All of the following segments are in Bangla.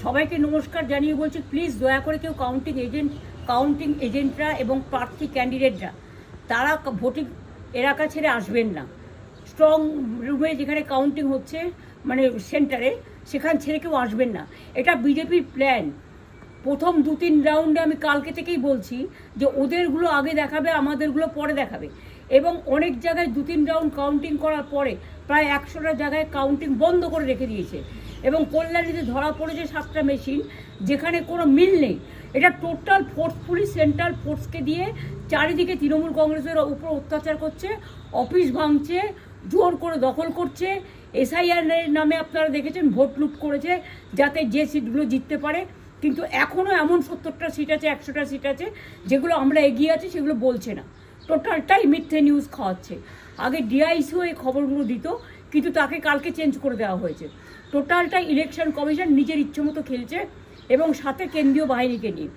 সবাইকে নমস্কার জানিয়ে বলছি, প্লিজ দয়া করে কেউ কাউন্টিং এজেন্টরা এবং প্রার্থী ক্যান্ডিডেটরা তারা ভোটিং এলাকা ছেড়ে আসবেন না। স্ট্রং রুমে যেখানে কাউন্টিং হচ্ছে, মানে সেন্টারে, সেখান ছেড়ে কেউ আসবেন না। এটা বিজেপির প্ল্যান। প্রথম 2-3 রাউন্ডে আমি কালকে থেকেই বলছি যে ওদেরগুলো আগে দেখাবে, আমাদেরগুলো পরে দেখাবে। এবং অনেক জায়গায় 2-3 রাউন্ড কাউন্টিং করার পরে প্রায় 100টা জায়গায় কাউন্টিং বন্ধ করে রেখে দিয়েছে। এবং কল্যাণীতে ধরা পড়েছে 7টা মেশিন, যেখানে কোনো মিল নেই। এটা টোটাল ফোর্সফুলি সেন্ট্রাল ফোর্সকে দিয়ে চারিদিকে তৃণমূল কংগ্রেসের উপর অত্যাচার করছে, অফিস ভাঙছে, জোর করে দখল করছে। এসআইআর নামে আপনারা দেখেছেন ভোট লুট করেছে যাতে যে সিটগুলো জিততে পারে। কিন্তু এখনও এমন 70টা সিট আছে, 100টা সিট আছে যেগুলো আমরা এগিয়ে আছি, সেগুলো বলছে না। টোটালটাই মিথ্যে নিউজ খাওয়াচ্ছে। আগে ডিআইসিও এই খবরগুলো দিত, কিন্তু তাকে কালকে চেঞ্জ করে দেওয়া হয়েছে। টোটালটাই ইলেকশন কমিশন নিজের ইচ্ছে মতো খেলছে, এবং সাথে কেন্দ্রীয় বাহিনীকে নিয়ে।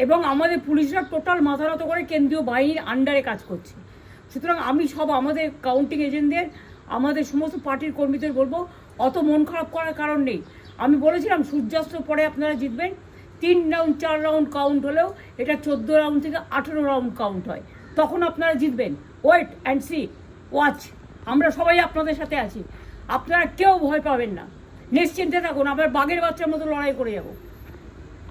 এবং আমাদের পুলিশরা টোটাল মাথা নত করে কেন্দ্রীয় বাহিনীর আন্ডারে কাজ করছে। সুতরাং আমি আমাদের কাউন্টিং এজেন্টদের, আমাদের সমস্ত পার্টির কর্মীদের বলবো, অত মন খারাপ করার কারণ নেই। আমি বলেছিলাম সূর্যাস্তের পরে আপনারা জিতবেন। 3 রাউন্ড 4 রাউন্ড কাউন্ট হলেও এটা 14 রাউন্ড থেকে 18 রাউন্ড কাউন্ট হয়, তখন আপনারা জিতবেন। Wait and see, watch. আমরা সবাই আপনাদের সাথে আছি, আপনারা কেউ ভয় পাবেন না, নিশ্চিন্তে থাকুন। আমরা বাঘের বাচ্চার মতো লড়াই করে যাব।